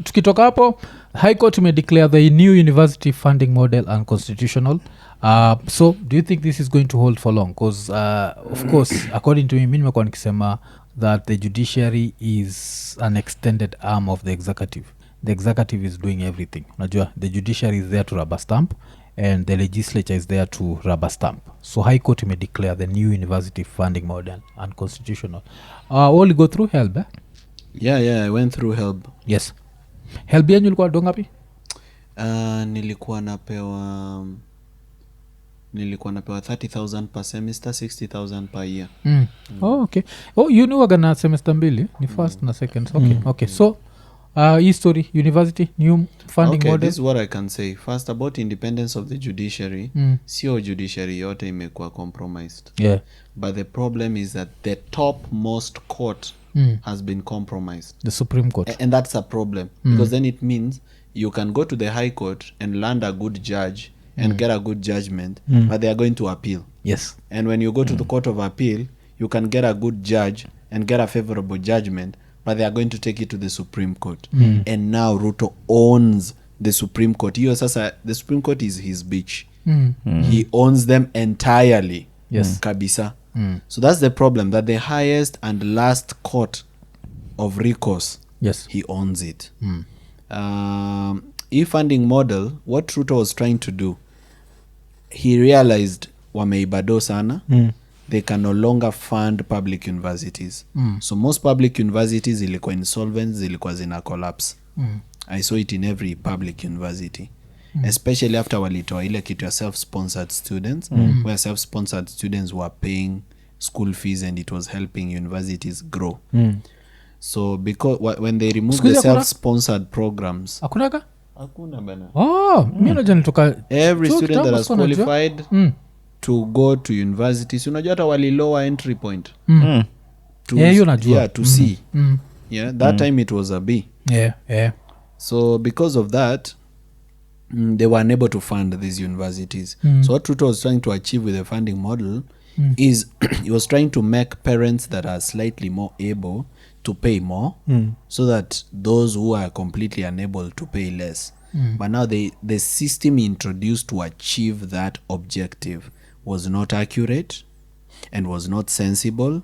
tukitoka hapo High Court declare the new university funding model unconstitutional. So do you think this is going to hold for long? Because of course according to me nimekuwa nikisema that the judiciary is an extended arm of the executive. The executive is doing everything. Unajua the judiciary is there to rubber stamp and the legislature is there to rubber stamp. So High Court declare the new university funding model unconstitutional. All go through HELB Yeah, I went through HELB. Yes. HELB yenyu ilikuwa dongapi? Nilikuwa napewa 30,000 per semester, 60,000 per year. Oh, okay. Oh, you knew na semester mbili ni first na second. Okay. So history university new funding model. This is what I can say. First, about independence of the judiciary. Sio judiciary yote imekuwa compromised. Yeah. But the problem is that the topmost court has been compromised. The Supreme Court. And that's a problem. Because then it means you can go to the High Court and land a good judge and get a good judgment, but they are going to appeal. Yes. And when you go to the Court of Appeal, you can get a good judge and get a favorable judgment, but they are going to take it to the Supreme Court. And now Ruto owns the Supreme Court. The Supreme Court is his bitch. He owns them entirely. Yes. Kabisa. So that's the problem, that the highest and last court of recourse, Yes. he owns it. E-funding model, what Ruto was trying to do, he realized wameibado sana. They can no longer fund public universities. So most public universities zilikuwa insolvent, zilikuwa zina collapse. I saw it in every public university. Especially after walitoa ile kitu ya self-sponsored students, where self-sponsored students were paying school fees and it was helping universities grow. So because when they removed the self-sponsored programs, Hakuna bana. Mimi najua nitoka Every student that has qualified to go to universities, unajua hata wali lower entry point. To C. Yeah, that time it was a B. Yeah. So because of that, they were unable to fund these universities. So what Ruto was trying to achieve with the funding model is he was trying to make parents that are slightly more able to pay more, so that those who are completely unable to pay less. But now the system introduced to achieve that objective was not accurate and was not sensible,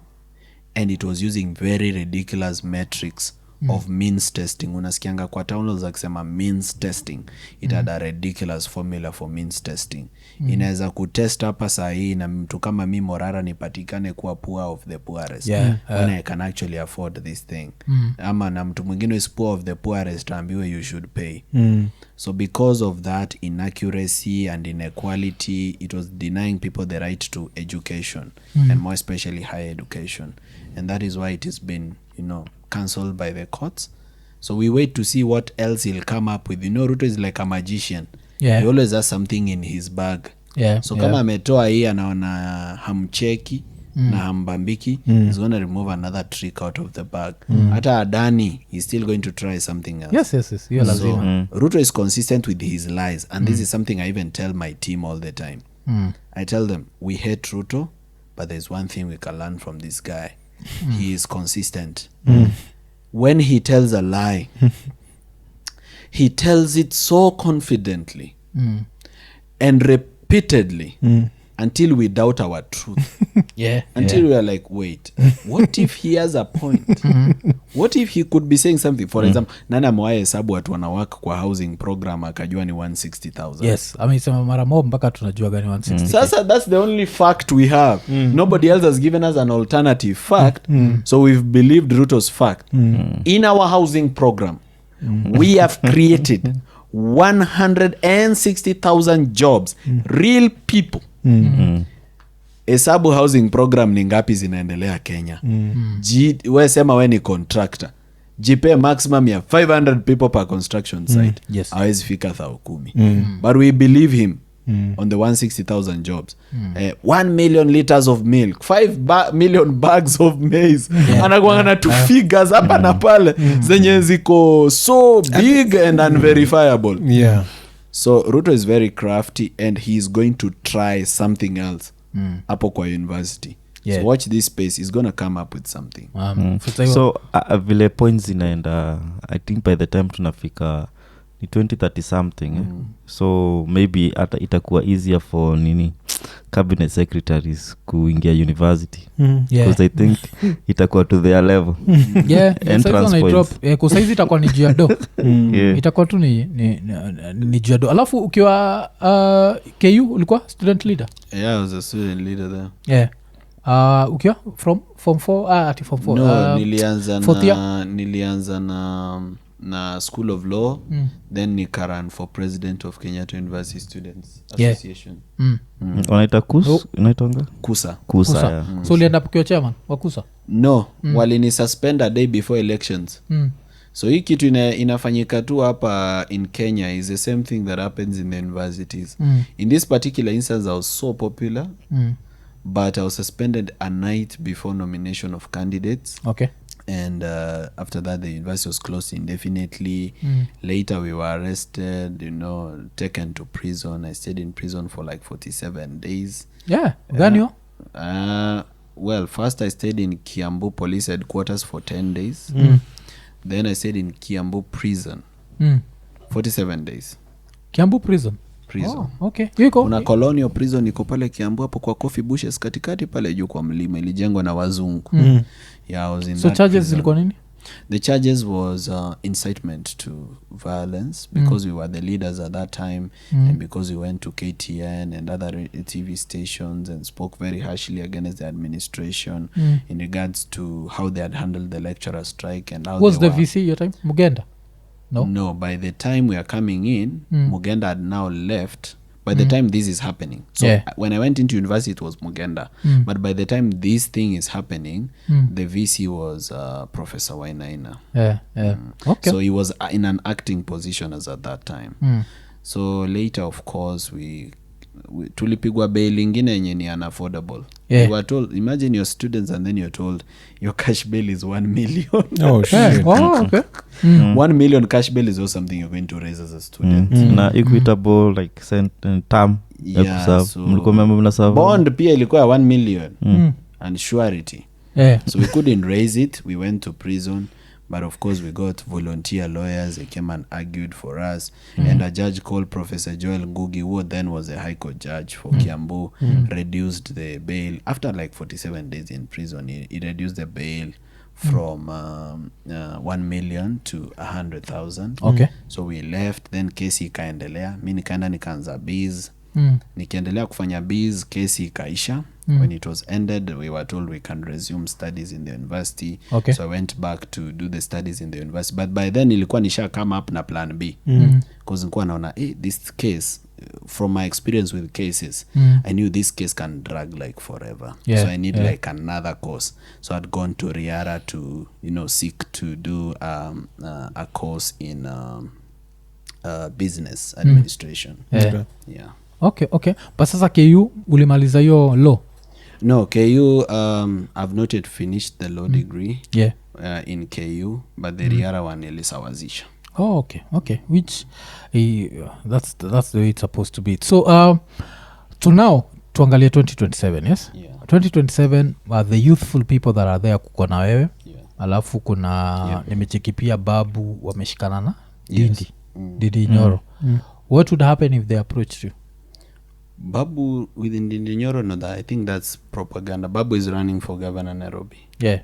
and it was using very ridiculous metrics of means testing. Unasikianga kwa town za kusema means testing. It had a ridiculous formula for means testing. Inaweza kutest hapa saa hii na mtu kama mi Morara nipatikane kuwa poor of the poorest, when I can actually afford this thing. Ama na mtu mwingine is poor of the poorest, ambiwe you should pay. So because of that inaccuracy and inequality, it was denying people the right to education, and more especially higher education. And that is why it has been, cancelled by the courts. So we wait to see what else he'll come up with. Ruto is like a magician. He always has something in his bag. So kama ametoa hii anaona hamcheki na hambambiki, he's going to remove another trick out of the bag. Hata Adani, he's still going to try something else. Yes. So Ruto is consistent with his lies, and this is something I even tell my team all the time. I tell them, we hate Ruto, but there's one thing we can learn from this guy. He is consistent. When he tells a lie, he tells it so confidently and repeatedly until we doubt our truth. Until we are like, wait, what if he has a point? What if he could be saying something? For example, nani amewahi hesabu watu wanawaka kwa housing program akajua ni 160,000? Yes, amesema mara moja mpaka tunajua gani 160. Sasa that's the only fact we have. Nobody else has given us an alternative fact, so we've believed Ruto's fact. In our housing program, we have created 160,000 jobs, real people. Hesabu housing program ni ngapi zinaendelea Kenya? We sema we ni contractor, jipe maximum ya 500 people per construction site. Hawezi fika 10,000. But we believe him on the 160,000 jobs. 1 million liters of milk, 5 million bags of maize. Anakuangana two figures hapa na pale zenye ziko so big and unverifiable. So Ruto is very crafty, and he is going to try something else hapo kwa university. Yeah. So watch this space, he's gonna come up with something. So vile points zinaenda, I think by the time tunafika ni 2030 something so maybe hata itakuwa easier for nini cabinet secretaries kuingia university because I think itakuwa to their level. Entrance points. Kusaizi itakuwa ni jiado itakuwa tu ni jiado. Alafu ukiwa KU ulikuwa student leader? Yeah, I was a student leader there. Ukiwa from form 4 ati form 4? No, nilianza na School of Law, then nikaran for president of Kenyatta University Students Association. Wanaita inaitanga Kusa. Yeah. So ulienda ukiwa chairman wa Kusa? No, walini suspend a day before elections. So hii kitu inafanyika tu hapa in Kenya is the same thing that happens in the universities. In this particular instance, I was so popular, but I was suspended a night before nomination of candidates. Okay. And after that, the university was closed indefinitely. Later, we were arrested, taken to prison. I stayed in prison for like 47 days. Yeah, Ganyo? Well, first I stayed in Kiambu Police Headquarters for 10 days. Then I stayed in Kiambu Prison. 47 days. Kiambu Prison? Oh, okay. Kuna colonial prison iko pale Kiambu hapo kwa Coffee Bushes katikati pale juu kwa mlima, ilijengwa na wazungu. Yeah, I was in so that charges prison. zilikuwa nini? The charges was incitement to violence because we were the leaders at that time, and because we went to KTN and other TV stations and spoke very harshly against the administration in regards to how they had handled the lecturer strike and how was they the VC your time? Mugenda? No, by the time we are coming in, Mugenda had now left. By the time this is happening. So when I went into university, it was Mugenda. But by the time this thing is happening, the VC was Professor Wainaina. Okay. So he was in an acting position as at that time. So later, of course, we tulipigwa bail ingine yenye ni unaffordable. We were told, imagine your students and then you're told your cash bail is 1 million. Oh shit. Oh, okay. 1 million cash bail is also something you're going to raise as a student. Na equitable like term. So bond pia ilikuwa 1 million and surety. So we couldn't raise it. We went to prison. But of course, we got volunteer lawyers. They came and argued for us. And a judge called Professor Joel Ngugi, who then was a High Court judge for Kiambu, reduced the bail. After like 47 days in prison, he reduced the bail from 1 million to 100,000. Okay. So we left. Then kesi ikaendelea. Mi nikaenda nikaanza biz. Nikiendelea kufanya biz, kesi ikaisha. When it was ended, we were told we can resume studies in the university. Okay. So I went back to do the studies in the university. But by then, nilikuwa nisha come up na plan B. Because nilikuwa naona, this case, from my experience with cases, I knew this case can drag like forever. So I need like another course. So I'd gone to Riara to, seek to do a course in business administration. Okay. But sasa KU ulimaliza hiyo law? No, KU, I've not yet finished the law degree in KU, but the Riara one ilisawazisha. Oh, okay. Which, that's the way it's supposed to be. So, to now, tuangalia 2027, yes? Yeah. 2027, the youthful people that are there kuko na wewe. Alafu kuna, nimecheki pia Babu wameshikana na Didi Nyoro. What would happen if they approached you? Babu within Ndindi Nyoro, no, I think that's propaganda. Babu is running for governor Nairobi. Yeah.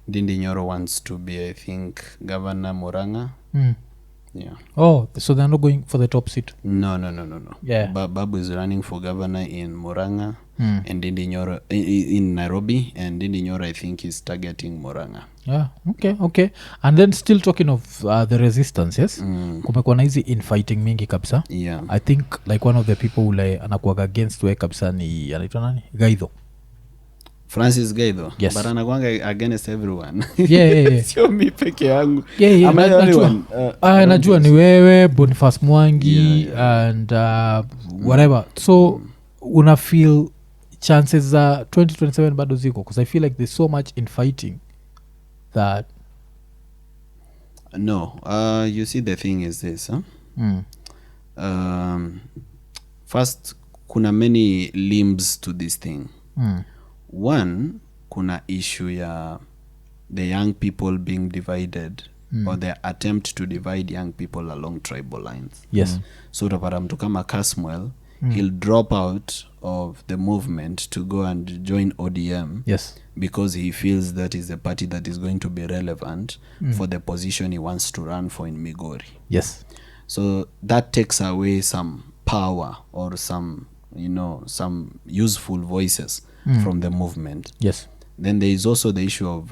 Ndindi Nyoro wants to be, I think, governor Muranga. Yeah. Oh, so they're not going for the top seat? No. Yeah. Babu is running for governor in Muranga and Ndindi Nyoro in Nairobi, and Ndindi Nyoro, I think, is targeting Muranga. Yeah, okay. And then still talking of the resistance, yes? Kumekuwa na hizi infighting mingi kabisa. Yeah. I think like one of the people ule anakuwaga against we kabisa ni anaitwa nani? Gaidho. Francis Gaidho. Yes. But anakuanga against everyone. Yeah. Sio mi peke yangu. Yeah. Najua ni wewe, Boniface Mwangi, and whatever. So una feel chances za 2027 bado ziko? Because I feel like there's so much infighting that... No. You see, the thing is this, first, kuna many limbs to this thing. One, kuna issue ya the young people being divided or the attempt to divide young people along tribal lines. Yes. So utapata mtu kama Caswell, he'll drop out of the movement to go and join ODM. Yes. Because he feels that is the party that is going to be relevant for the position he wants to run for in Migori. Yes. So that takes away some power or some, some useful voices from the movement. Yes. Then there is also the issue of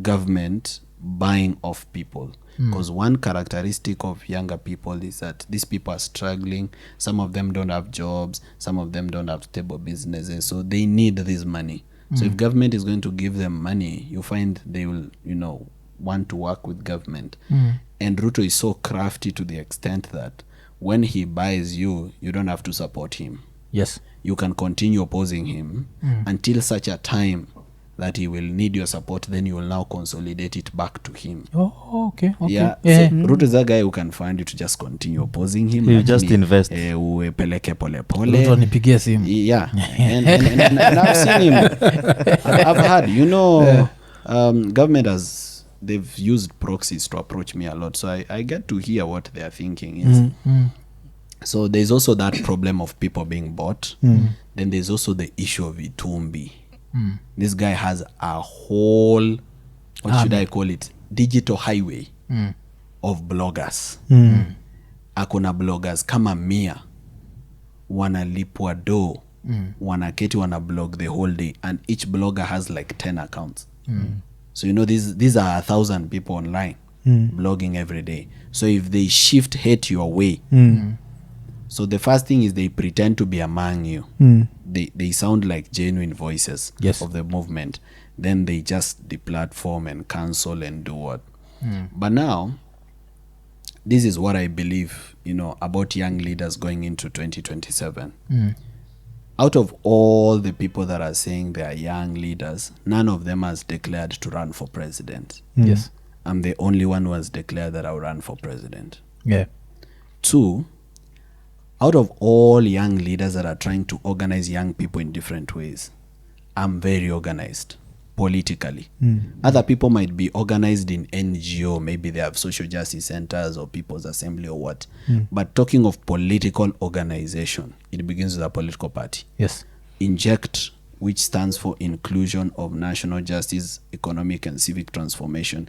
government buying off people. Because one characteristic of younger people is that these people are struggling. Some of them don't have jobs. Some of them don't have stable businesses. So they need this money. So if government is going to give them money, you find they will, want to work with government. And Ruto is so crafty to the extent that when he buys you, you don't have to support him. Yes. You can continue opposing him until such a time that he will need your support, then you will now consolidate it back to him. Oh, okay. Yeah. Yeah. So Ruto is that guy who can find you to just continue opposing him. You just invest. Uepeleke pole pole. Ruto nipigie simu. Yeah. and I've seen him. I've had, government they've used proxies to approach me a lot. So I get to hear what they're thinking is. So there's also that problem of people being bought. Then there's also the issue of Itumbi. This guy has a whole, what should I call it, digital highway of bloggers. Akona bloggers kama 100 wanalipwa do, wanaketi blog the whole day, and each blogger has like 10 accounts. So these are 1,000 people online blogging every day. So if they shift hate your way, so the first thing is they pretend to be among you. They sound like genuine voices of the movement. Then they just deplatform and cancel and do what. But now, this is what I believe, about young leaders going into 2027. Out of all the people that are saying they are young leaders, none of them has declared to run for president. Yes. I'm the only one who has declared that I'll run for president. Yeah. 2, out of all young leaders that are trying to organize young people in different ways, I'm very organized politically. Other people might be organized in NGO, maybe they have social justice centers or people's assembly or what. But talking of political organization, it begins with a political party. Yes. Inject, which stands for Inclusion of National Justice, Economic and Civic Transformation,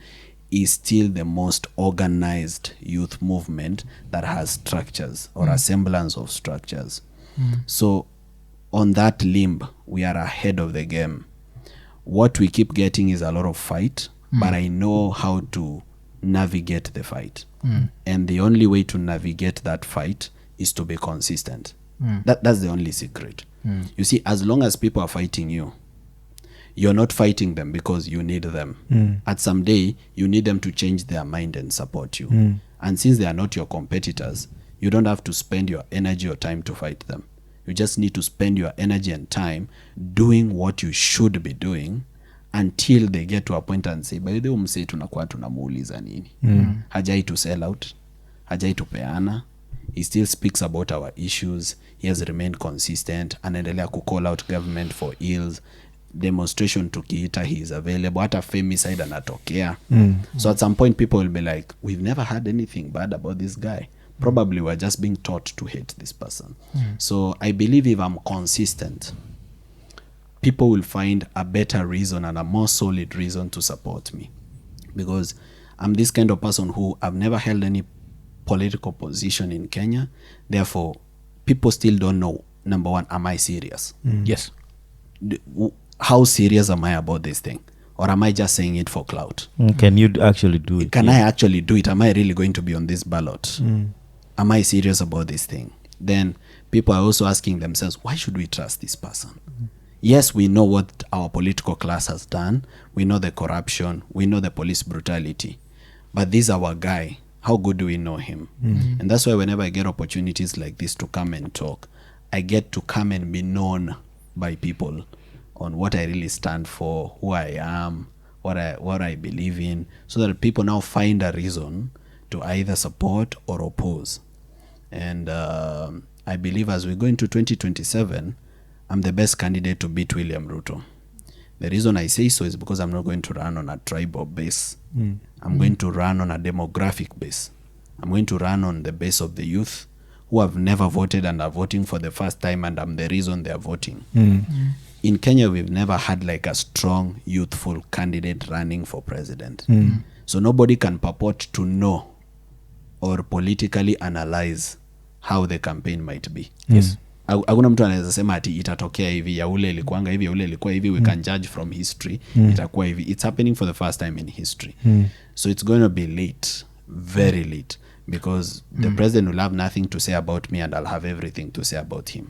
is still the most organized youth movement that has structures or a semblance of structures. So on that limb, we are ahead of the game. What we keep getting is a lot of fight, but I know how to navigate the fight. And the only way to navigate that fight is to be consistent. That's the only secret. You see, as long as people are fighting you, you're not fighting them because you need them. At some day, you need them to change their mind and support you. And since they are not your competitors, you don't have to spend your energy or time to fight them. You just need to spend your energy and time doing what you should be doing until they get to a point and say, by the way, umse tunakuwa tunamuuliza nini? Hajai to sell out, hajai to peana. He still speaks about our issues. He has remained consistent. Anaendelea ku call out government for ills. Demonstration tukiita, he is available. Hata femicide anatokea. So at some point people will be like, we've never had anything bad about this guy. Probably we're just being taught to hate this person. So I believe if I'm consistent, people will find a better reason and a more solid reason to support me. Because I'm this kind of person who I've never held any political position in Kenya. Therefore, people still don't know, number one, am I serious? Yes. How serious am I about this thing? Or am I just saying it for clout? Can you actually do it? Can I actually do it? Am I really going to be on this ballot? Am I serious about this thing? Then people are also asking themselves, why should we trust this person? Yes, we know what our political class has done. We know the corruption. We know the police brutality. But this is our guy. How good do we know him? And that's why whenever I get opportunities like this to come and talk, I get to come and be known by people on what I really stand for, who I am, what I believe in, so that people now find a reason to either support or oppose. And I believe as we go into 2027, I'm the best candidate to beat William Ruto. The reason I say so is because I'm not going to run on a tribal base. I'm going to run on a demographic base. I'm going to run on the base of the youth who have never voted and are voting for the first time, and I'm the reason they're voting. In Kenya, we've never had like a strong, youthful candidate running for president. So nobody can purport to know or politically analyze how the campaign might be. Yes. Hakuna mtu anaweza sema ati itatokea hivi, ya ule ilikuanga hivi, ya ule ilikuwa hivi. We can judge from history. Itakuwa hivi. It's happening for the first time in history. So it's going to be late, very late, because the president will have nothing to say about me and I'll have everything to say about him.